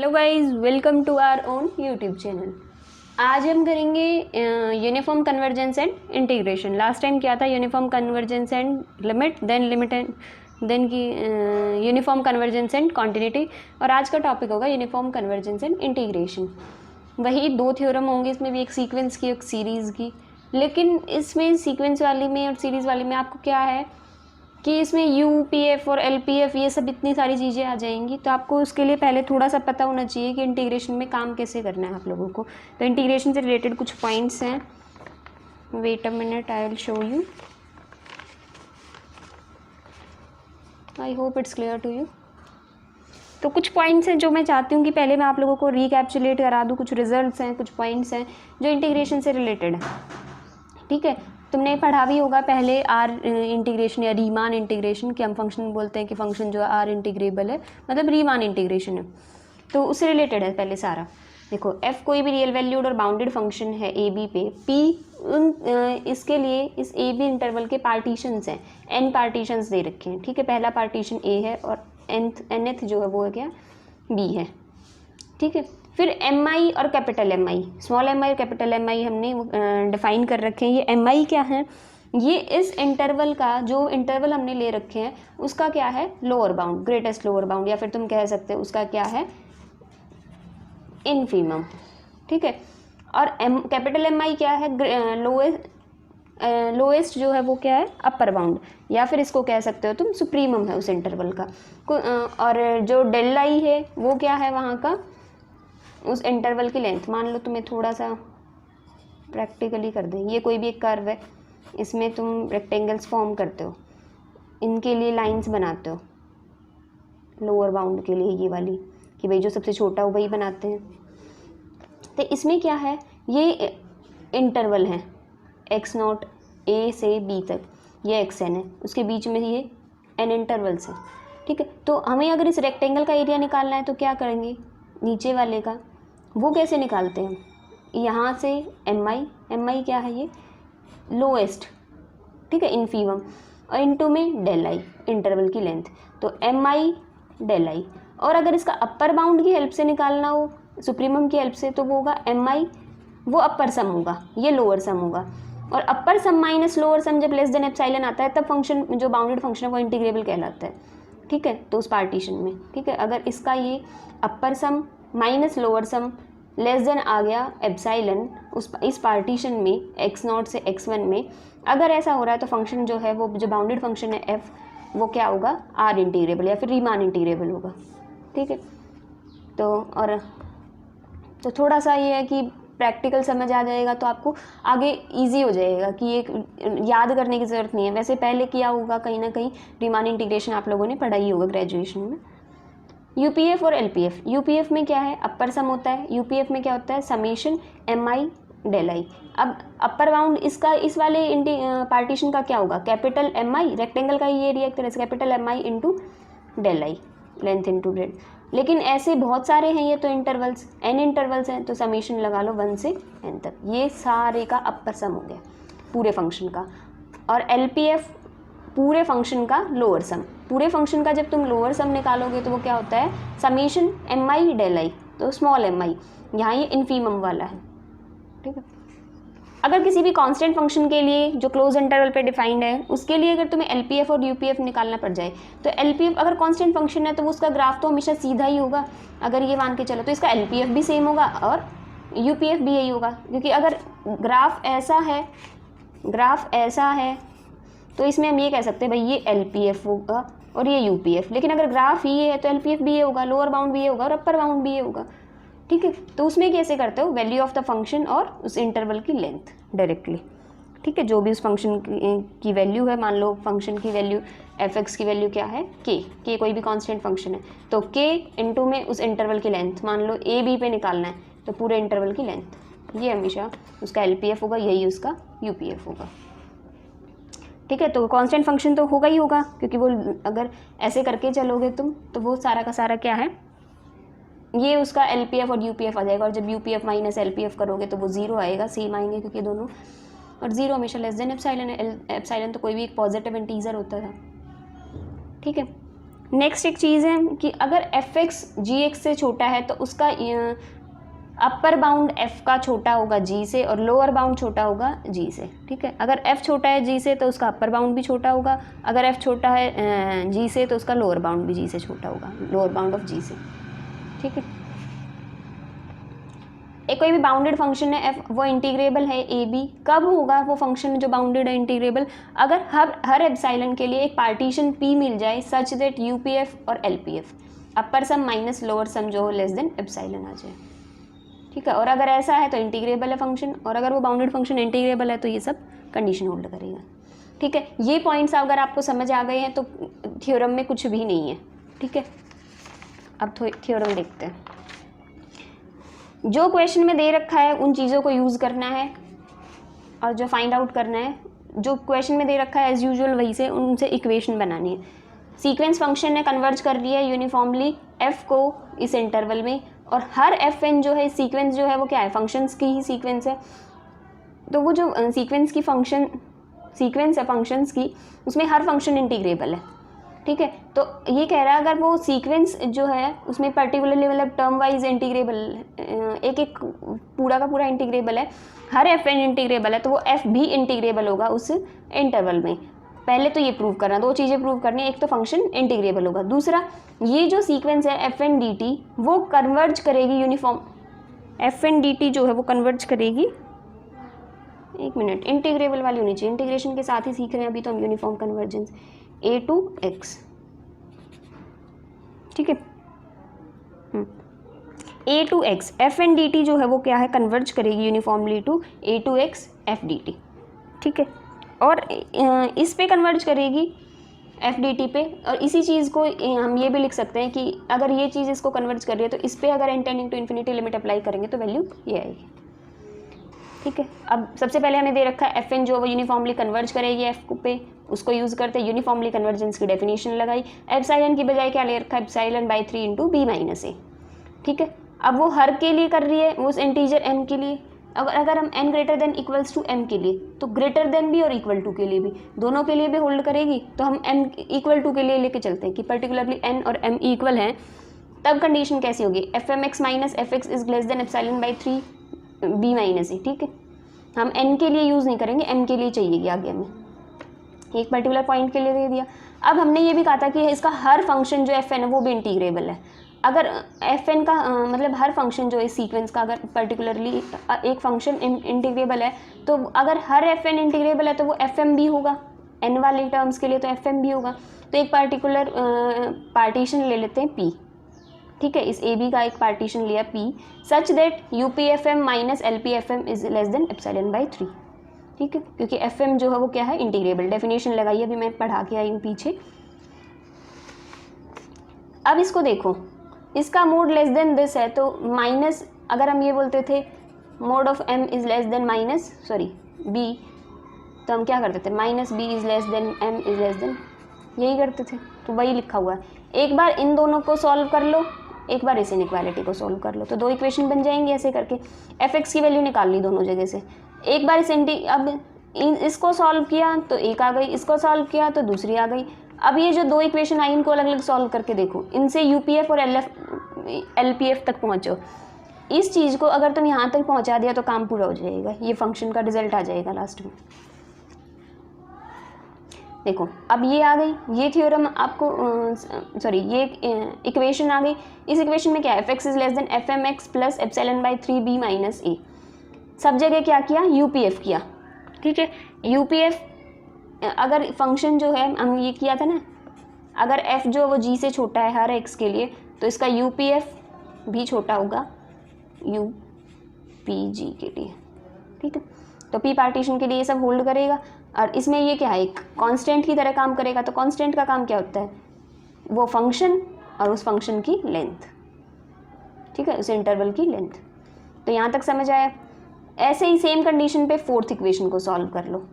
Hello guys, welcome to our own YouTube channel. आज हम करेंगे uniform convergence and integration. Last time क्या था, uniform convergence and limit, then limit and then की uniform convergence and continuity, और आज का टॉपिक होगा यूनिफॉर्म कन्वर्जेंस एंड इंटीग्रेशन। वही दो थ्योरम होंगे, इसमें भी एक सीक्वेंस की एक सीरीज़ की। लेकिन इसमें सीक्वेंस वाली में और सीरीज़ वाली में आपको क्या है कि इसमें यूपीएफ और एलपीएफ ये सब इतनी सारी चीज़ें आ जाएंगी, तो आपको उसके लिए पहले थोड़ा सा पता होना चाहिए कि इंटीग्रेशन में काम कैसे करना है आप लोगों को। तो इंटीग्रेशन से रिलेटेड कुछ पॉइंट्स हैं, wait a minute, I will show you. I hope it's clear to you. तो कुछ पॉइंट्स हैं जो मैं चाहती हूँ कि पहले मैं आप लोगों को रिकैप्चुलेट करा दूँ। कुछ रिजल्ट्स हैं, कुछ पॉइंट्स हैं जो इंटीग्रेशन से रिलेटेड है। ठीक है, तुमने पढ़ा भी होगा पहले आर इंटीग्रेशन या रीमान इंटीग्रेशन, कि हम फंक्शन बोलते हैं कि फंक्शन जो आर इंटीग्रेबल है, मतलब रीमान इंटीग्रेशन है। तो उससे रिलेटेड है पहले सारा। देखो, एफ कोई भी रियल वैल्यूड और बाउंडेड फंक्शन है ए बी पे, पी इसके लिए इस ए बी इंटरवल के पार्टीशंस हैं, एन पार्टीशंस दे रखे हैं। ठीक है, पहला पार्टीशन ए है और एनथ जो है वो है क्या, बी है। ठीक है, फिर एम आई और कैपिटल एम आई, स्मॉल एम आई और कैपिटल एम आई हमने डिफाइन कर रखे हैं। ये एम आई क्या है, ये इस इंटरवल का, जो इंटरवल हमने ले रखे हैं उसका क्या है, lower bound, greatest lower bound, या फिर तुम कह सकते हो उसका क्या है, इनफीमम। ठीक है, और कैपिटल एम आई क्या है, लोएस्ट जो है वो क्या है, अपर बाउंड, या फिर इसको कह सकते हो तुम सुप्रीमम है उस इंटरवल का। और जो डेल आई है वो क्या है वहाँ का, उस इंटरवल की लेंथ। मान लो तुम्हें थोड़ा सा प्रैक्टिकली कर दें, ये कोई भी एक कर्व है, इसमें तुम रेक्टेंगल्स फॉर्म करते हो, इनके लिए लाइंस बनाते हो लोअर बाउंड के लिए, ये वाली कि भाई जो सबसे छोटा हो वही बनाते हैं। तो इसमें क्या है, ये इंटरवल है एक्स नॉट ए से बी तक, ये एक्स एन है, उसके बीच में ये एन इंटरवल्स है। ठीक है, तो हमें अगर इस रेक्टेंगल का एरिया निकालना है तो क्या करेंगे, नीचे वाले का, वो कैसे निकालते हैं, यहाँ से एम आई क्या है, ये लोएस्ट, ठीक है, इनफीमम, और इनटू में डेल आई, इंटरवल की लेंथ, तो एम आई डेल आई। और अगर इसका अपर बाउंड की हेल्प से निकालना हो, सुप्रीमम की हेल्प से, तो वो होगा एम आई, वो अपर सम होगा, ये लोअर सम होगा। और अपर सम माइनस लोअर सम जब लेस देन एप्सिलॉन आता है, तब फंक्शन जो बाउंडेड फंक्शन है वो इंटीग्रेबल कहलाता है। ठीक है, तो उस पार्टीशन में, ठीक है, अगर इसका ये upper sum minus lower sum less than आ गया एप्सिलॉन इस पार्टीशन में, एक्स नॉट से एक्स वन में, अगर ऐसा हो रहा है तो फंक्शन जो है वो, जो बाउंडेड फंक्शन है एफ, वो क्या होगा, आर इंटीग्रेबल या फिर रीमान इंटीग्रेबल होगा। ठीक है, तो थोड़ा सा ये है कि प्रैक्टिकल समझ आ जाएगा तो आपको आगे इजी हो जाएगा, कि ये याद करने की ज़रूरत नहीं है। वैसे पहले किया होगा कहीं ना कहीं, रीमान इंटीग्रेशन आप लोगों ने पढ़ा ही होगा ग्रेजुएशन में। यूपीएफ और एलपीएफ, यूपीएफ में क्या है, अपर सम होता है, यूपीएफ में क्या होता है, summation m i del i. अब अपर बाउंड इसका, इस वाले पार्टीशन का क्या होगा, कैपिटल एम आई, रेक्टेंगल का ये एरिया एक तरह से capital m i into del i, length into breadth. लेकिन ऐसे बहुत सारे हैं ये तो इंटरवल्स, एन इंटरवल्स हैं, तो समेशन लगा लो 1 से n तक, ये सारे का अपर सम हो गया पूरे फंक्शन का। और एलपीएफ पूरे फंक्शन का लोअर सम, पूरे फंक्शन का जब तुम लोअर सम निकालोगे तो वो क्या होता है, summation m i del i, तो स्मॉल एम आई, यहाँ ये इनफीमम वाला है। ठीक है, अगर किसी भी कांस्टेंट फंक्शन के लिए जो क्लोज इंटरवल पे डिफाइंड है, उसके लिए अगर तुम्हें एलपीएफ और यूपीएफ निकालना पड़ जाए, तो एलपीएफ अगर कांस्टेंट फंक्शन है तो उसका ग्राफ तो हमेशा सीधा ही होगा, अगर ये मान के चलो, तो इसका एलपीएफ भी सेम होगा और यूपीएफ भी यही होगा। क्योंकि अगर ग्राफ ऐसा है तो इसमें हम ये कह सकते हैं भाई ये एलपीएफ होगा और ये यूपीएफ। लेकिन अगर ग्राफ ये है तो एलपीएफ भी ये होगा, लोअर बाउंड भी ये होगा और अपर बाउंड भी ये होगा। ठीक है, तो उसमें कैसे करते हो, वैल्यू ऑफ द फंक्शन और उस इंटरवल की लेंथ डायरेक्टली। ठीक है, जो भी उस फंक्शन की वैल्यू है, मान लो फंक्शन की वैल्यू एफ एक्स की वैल्यू क्या है, के कोई भी कांस्टेंट फंक्शन है, तो के इंटू में उस इंटरवल की लेंथ, मान लो ए बी पे निकालना है तो पूरे इंटरवल की लेंथ, ये हमेशा उसका एलपीएफ होगा, यही उसका यूपीएफ होगा। ठीक है, तो कांस्टेंट फंक्शन तो होगा ही होगा, क्योंकि वो अगर ऐसे करके चलोगे तुम तो वो सारा का सारा क्या है, ये उसका एलपीएफ और यूपीएफ आ जाएगा। और जब यूपीएफ माइनस एलपीएफ करोगे तो वो जीरो आएगा, सेम आएंगे क्योंकि दोनों, और जीरो हमेशा लेस देन एप्सिलॉन है, एप्सिलॉन तो कोई भी एक पॉजिटिव इंटीजर होता था। ठीक है, नेक्स्ट एक चीज़ है कि अगर एफ एक्स जी एक्स से छोटा है तो उसका अपर बाउंड एफ का छोटा होगा जी से और लोअर बाउंड छोटा होगा जी से, ठीक है। अगर एफ छोटा है जी से तो उसका अपर बाउंड भी छोटा होगा, अगर एफ छोटा है जी से तो उसका लोअर बाउंड भी जी से छोटा होगा, लोअर बाउंड ऑफ जी से, ठीक है। एक कोई भी बाउंडेड फंक्शन है एफ, वो इंटीग्रेबल है ए बी। कब होगा वो फंक्शन जो बाउंडेड है इंटीग्रेबल? अगर हर एप्सिलॉन के लिए एक पार्टीशन पी मिल जाए सच दैट यू पी एफ और एल पी एफ अपर सम माइनस लोअर सम जो लेस देन एप्सिलॉन आ जाए, ठीक है। और अगर ऐसा है तो इंटीग्रेबल है फंक्शन, और अगर वो बाउंडेड फंक्शन इंटीग्रेबल है तो ये सब कंडीशन होल्ड करेगा, ठीक है। ये पॉइंट्स अगर आपको समझ आ गए हैं तो थ्योरम में कुछ भी नहीं है, ठीक है। अब थ्योरम देखते हैं। जो क्वेश्चन में दे रखा है उन चीज़ों को यूज़ करना है और जो फाइंड आउट करना है, जो क्वेश्चन में दे रखा है एज यूजुअल वही से उनसे इक्वेशन बनानी है। सीक्वेंस फंक्शन ने कन्वर्ज कर दिया है यूनिफॉर्मली एफ को इस इंटरवल में, और हर एफ एन जो है सीक्वेंस जो है वो क्या है, फंक्शंस की ही सीक्वेंस है। तो वो जो सीक्वेंस है फंक्शंस की, उसमें हर फंक्शन इंटीग्रेबल है, ठीक है। तो ये कह रहा है अगर वो सीक्वेंस जो है उसमें पर्टिकुलरली मतलब टर्म वाइज इंटीग्रेबल, एक एक पूरा का पूरा इंटीग्रेबल है, हर एफ एन इंटीग्रेबल है, तो वो एफ भी इंटीग्रेबल होगा उस इंटरवल में। पहले तो ये प्रूव करना, दो चीज़ें प्रूव करनी, एक तो फंक्शन इंटीग्रेबल होगा, दूसरा ये जो सीक्वेंस है एफ एन डी टी वो कन्वर्ज करेगी uniform, f n d t जो है वो कन्वर्ज करेगी, एक मिनट, इंटीग्रेबल वाली होनी चाहिए, इंटीग्रेशन के साथ ही सीख रहे हैं अभी तो हम uniform convergence, a to x, ठीक है। A to x f n d t जो है वो क्या है, कन्वर्ज करेगी uniformly to a to x f d t, ठीक है। और इस पे कन्वर्ज करेगी एफ डी टी पे, और इसी चीज़ को हम ये भी लिख सकते हैं कि अगर ये चीज़ इसको कन्वर्ज कर रही है तो इस पे अगर n tending to infinity limit apply करेंगे तो वैल्यू ये आएगी, ठीक है। अब सबसे पहले हमें दे रखा है एफ एन जो वो यूनिफॉर्मली कन्वर्ज करेगी एफ पे, उसको यूज़ करते हैं यूनिफॉर्मली कन्वर्जेंस की डेफिनेशन लगाई, एप्सिलॉन की बजाय क्या ले रखा है, epsilon by 3 into b minus a, ठीक है। अब वो हर के लिए कर रही है, उस इंटीजर m के लिए, अगर हम n greater than equals to m के लिए तो ग्रेटर देन भी और इक्वल टू के लिए भी, दोनों के लिए भी होल्ड करेगी, तो हम m इक्वल टू के लिए लेके चलते हैं कि पर्टिकुलरली n और m इक्वल हैं, तब कंडीशन कैसी होगी, f m x minus f x is less than epsilon by 3 b minus a, ठीक है। हम n के लिए यूज़ नहीं करेंगे, m के लिए चाहिएगी आगे हमें, एक पर्टिकुलर पॉइंट के लिए दे दिया। अब हमने ये भी कहा था कि इसका हर फंक्शन जो एफ एन है वो भी इंटीग्रेबल है। अगर एफ एन का मतलब हर फंक्शन जो है सीक्वेंस का अगर पर्टिकुलरली एक फंक्शन इंटीग्रेबल है, तो अगर हर एफ एन इंटीग्रेबल है तो वो एफ एम भी होगा, एन वाले टर्म्स के लिए तो एफ एम भी होगा। तो एक पर्टिकुलर पार्टीशन ले लेते हैं पी, ठीक है, इस ए बी का एक पार्टीशन लिया p such that u p f m minus l p f m is less than epsilon by 3, ठीक है, क्योंकि एफ एम जो है वो क्या है, इंटीग्रेबल। डेफिनेशन लगाई अभी मैं पढ़ा के आई हूँ पीछे। अब इसको देखो, इसका मोड लेस देन दिस है, तो माइनस, अगर हम ये बोलते थे mode of m is less than minus sorry b, तो हम क्या करते थे, minus b is less than m is less than, यही करते थे। तो वही लिखा हुआ है। एक बार इन दोनों को सॉल्व कर लो, एक बार इस इनइक्वालिटी को सॉल्व कर लो, तो दो इक्वेशन बन जाएंगी ऐसे करके। एफ एक्स की वैल्यू निकाल ली दोनों जगह से, एक बार अब इसको सॉल्व किया तो एक आ गई, इसको सॉल्व किया तो दूसरी आ गई। अब ये जो दो इक्वेशन आई इनको अलग अलग सॉल्व करके देखो, इनसे यूपीएफ और एलपीएफ तक पहुँचो। इस चीज़ को अगर तुम यहाँ तक पहुँचा दिया तो काम पूरा हो जाएगा, ये फंक्शन का रिजल्ट आ जाएगा लास्ट में। देखो अब ये आ गई, ये थ्योरम आपको सॉरी ये इक्वेशन आ गई। इस इक्वेशन में क्या है, f x is less than f m x plus epsilon by 3b minus a. सब जगह क्या किया, यूपीएफ किया, ठीक है। यूपीएफ अगर फंक्शन जो है हम ये किया था ना, अगर f जो वो g से छोटा है हर x के लिए, तो इसका यूपीएफ भी छोटा होगा यू पी जी के लिए, ठीक है। तो p पार्टीशन के लिए ये सब होल्ड करेगा, और इसमें ये क्या है, एक कांस्टेंट की तरह काम करेगा। तो कांस्टेंट का काम क्या होता है, वो फंक्शन और उस फंक्शन की लेंथ, ठीक है, उस इंटरवल की लेंथ। तो यहाँ तक समझ आया। ऐसे ही सेम कंडीशन पे फोर्थ इक्वेशन को सॉल्व कर लो,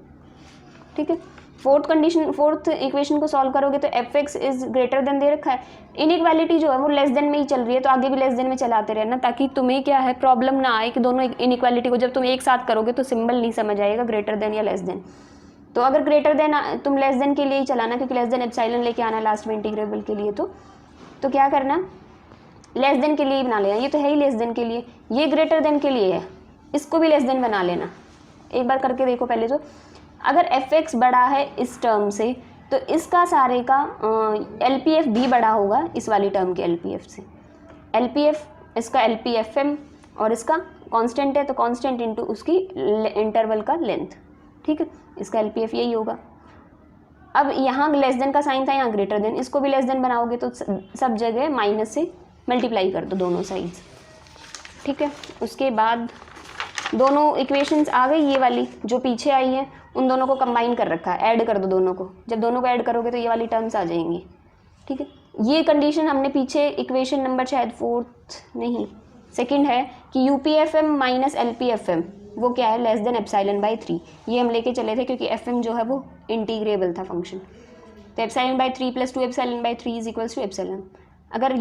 ठीक है। फोर्थ इक्वेशन को सॉल्व करोगे तो f x is greater than दे रखा है, इनइक्वालिटी जो है वो लेस देन में ही चल रही है, तो आगे भी लेस देन में चलाते रहना, ताकि तुम्हें क्या है प्रॉब्लम ना आए कि दोनों इनइक्वालिटी को जब तुम एक साथ करोगे तो सिंबल नहीं समझ आएगा ग्रेटर देन या लेस देन, तो अगर ग्रेटर देन तुम लेस देन के लिए ही चलाना, क्योंकि लेस देन एप्सिलॉन लेके आना लास्ट में इंटीग्रेबल के लिए, तो क्या करना, लेस देन के लिए ही बना लेना। ये तो है ही लेस देन के लिए, ये ग्रेटर देन के लिए है, इसको भी लेस देन बना लेना। एक बार करके देखो पहले। तो अगर fx बड़ा है इस टर्म से, तो इसका सारे का LPF भी बड़ा होगा इस वाली टर्म के LPF से। LPF इसका LPFM, और इसका कांस्टेंट है तो कांस्टेंट इनटू उसकी इंटरवल का लेंथ, ठीक है, इसका LPF यही होगा। अब यहाँ लेस देन का साइन था, यहाँ ग्रेटर देन, इसको भी लेस देन बनाओगे तो सब जगह माइनस से मल्टीप्लाई कर दो दोनों साइड्स, ठीक है। उसके बाद दोनों इक्वेशंस आ गई, ये वाली जो पीछे आई है उन दोनों को कंबाइन कर रखा है, ऐड कर दो दोनों को। जब दोनों को ऐड करोगे तो ये वाली टर्म्स आ जाएंगी, ठीक है। ये कंडीशन हमने पीछे इक्वेशन नंबर शायद 4th नहीं 2nd है कि UPFM माइनस LPFM वो क्या है, लेस देन एप्सिलॉन बाई 3। ये हम लेके चले थे क्योंकि FM जो है वो इंटीग्रेबल था फंक्शन। तो epsilon by 3 + 2 epsilon by 3 equals to epsilon. अगर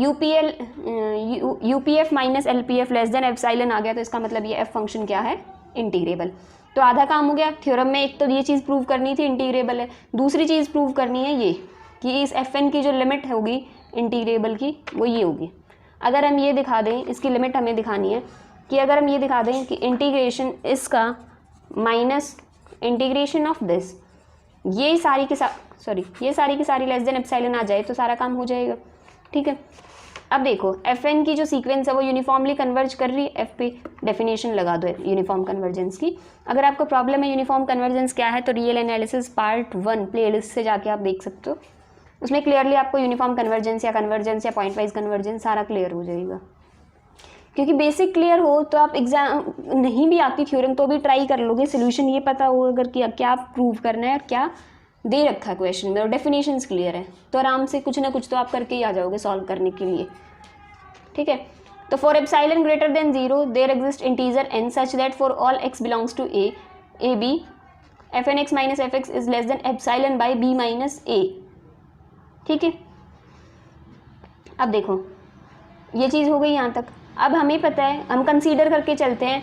UPF minus LPF less than epsilon आ गया तो इसका मतलब ये F फंक्शन क्या है, इंटीग्रेबल। तो आधा काम हो गया थ्योरम में। एक तो ये चीज़ प्रूव करनी थी इंटीग्रेबल है, दूसरी चीज़ प्रूव करनी है ये कि इस FN की जो लिमिट होगी इंटीग्रेबल की वो ये होगी। अगर हम ये दिखा दें, इसकी लिमिट हमें दिखानी है कि अगर हम ये दिखा दें कि इंटीग्रेशन इसका माइनस इंटीग्रेशन ऑफ दिस, ये सारी की सारी लेस देन एप्सिलॉन आ जाए तो सारा काम हो जाएगा, ठीक है। अब देखो FN की जो सीक्वेंस है वो यूनिफॉर्मली कन्वर्ज कर रही है F पे, डेफिनेशन लगा दो यूनिफॉर्म कन्वर्जेंस की। अगर आपको प्रॉब्लम है यूनिफॉर्म कन्वर्जेंस क्या है तो रियल एनालिसिस पार्ट 1 प्लेलिस्ट से जाके आप देख सकते हो, उसमें क्लियरली आपको यूनिफॉर्म कन्वर्जेंस या पॉइंट वाइज कन्वर्जेंस सारा क्लियर हो जाएगा। क्योंकि बेसिक क्लियर हो तो आप एग्जाम नहीं भी आती थ्योरम तो भी ट्राई कर लोगे, सोल्यूशन ये पता हो अगर कि क्या प्रूव करना है और क्या दे रखा है क्वेश्चन में, और डेफिनेशंस क्लियर है तो आराम से कुछ ना कुछ तो आप करके ही आ जाओगे सॉल्व करने के लिए, ठीक है। तो for epsilon greater than 0 there exist integer n such that for all x belongs to a b fnx minus fx is less than epsilon by b minus a, ठीक है। अब देखो ये चीज़ हो गई यहाँ तक। अब हमें पता है, हम कंसीडर करके चलते हैं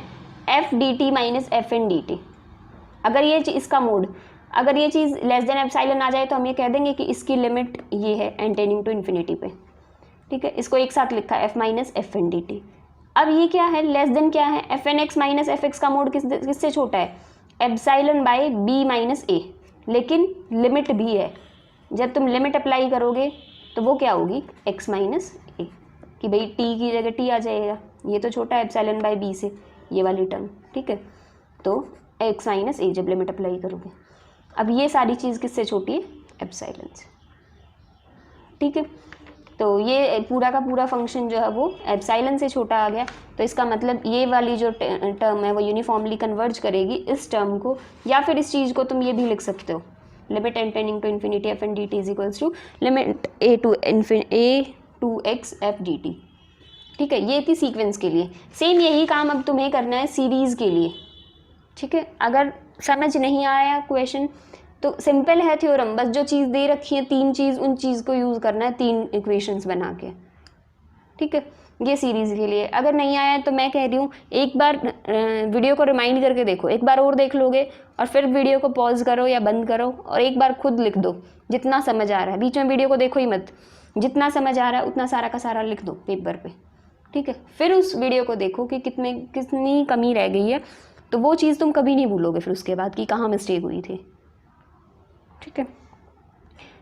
f dt minus fn dt। अगर ये इसका मोड, अगर ये चीज़ लेस देन एप्सिलॉन आ जाए तो हम ये कह देंगे कि इसकी लिमिट ये है n टेंडिंग टू इन्फिनिटी पे, ठीक है। इसको एक साथ लिखा है f माइनस fn dt। अब ये क्या है, लेस देन क्या है, fnx माइनस fx का मोड किससे छोटा है, epsilon by b minus a, लेकिन लिमिट भी है। जब तुम लिमिट अप्लाई करोगे तो वो क्या होगी, x माइनस a, कि भाई t की जगह t आ जाएगा, ये तो छोटा है एप्सिलॉन बाई b से, ये वाली टर्म, ठीक है। तो x माइनस a जब लिमिट अप्लाई करोगे। अब ये सारी चीज़ किससे छोटी है, एप्सिलॉन से, ठीक है। तो ये पूरा का पूरा फंक्शन जो है वो एप्सिलॉन से छोटा आ गया, तो इसका मतलब ये वाली जो टर्म है वो यूनिफॉर्मली कन्वर्ज करेगी इस टर्म को, या फिर इस चीज़ को तुम ये भी लिख सकते हो, limit n tending to infinity fn dt is equals to limit a to x f dt, ठीक है। ये थी सीक्वेंस के लिए। सेम यही काम अब तुम्हें करना है सीरीज़ के लिए, ठीक है। अगर समझ नहीं आया क्वेश्चन तो सिंपल है थ्योरम, बस जो चीज़ दे रखी है 3 चीज़, उन चीज़ को यूज़ करना है 3 इक्वेशंस बना के, ठीक है। ये सीरीज़ के लिए। अगर नहीं आया तो मैं कह रही हूँ एक बार वीडियो को रिमाइंड करके देखो, एक बार और देख लोगे और फिर वीडियो को पॉज करो या बंद करो और एक बार खुद लिख दो जितना समझ आ रहा है। बीच में वीडियो को देखो ही मत, जितना समझ आ रहा है उतना सारा का सारा लिख दो पेपर पे, ठीक है। फिर उस वीडियो को देखो कि कितनी कमी रह गई है, तो वो चीज़ तुम कभी नहीं भूलोगे फिर उसके बाद कि कहाँ मिस्टेक हुई थी, ठीक है।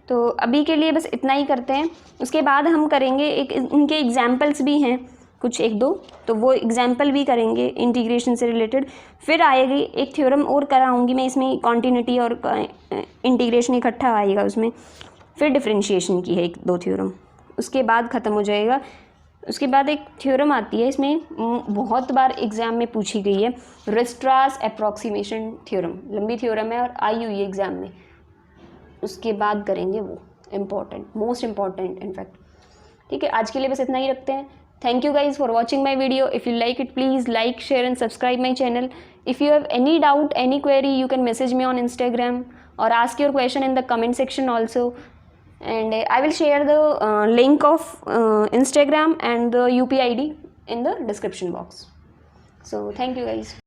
तो अभी के लिए बस इतना ही करते हैं। उसके बाद हम करेंगे इनके एग्जाम्पल्स भी हैं कुछ 1-2, तो वो एग्जाम्पल भी करेंगे इंटीग्रेशन से रिलेटेड। फिर आएगी एक थ्योरम और कराऊंगी मैं, इसमें कॉन्टिन्यूटी और इंटीग्रेशन इकट्ठा आएगा उसमें। फिर डिफरेंशिएशन की है 1-2 थ्योरम, उसके बाद ख़त्म हो जाएगा। उसके बाद एक थ्योरम आती है, इसमें बहुत बार एग्ज़ाम में पूछी गई है, रिस्ट्रास अप्रॉक्सीमेशन थ्योरम। लंबी थ्योरम है और आई हुई है एग्ज़ाम में, उसके बाद करेंगे वो, इम्पॉर्टेंट, मोस्ट इम्पॉर्टेंट इनफैक्ट, ठीक है। आज के लिए बस इतना ही रखते हैं। Thank you guys for watching my video. If you like it please like, share and subscribe my channel. If you have any doubt, any query, you can message me on Instagram or ask your question in the comment section also, and I will share the link of Instagram and the UPI ID in the description box. So thank you guys.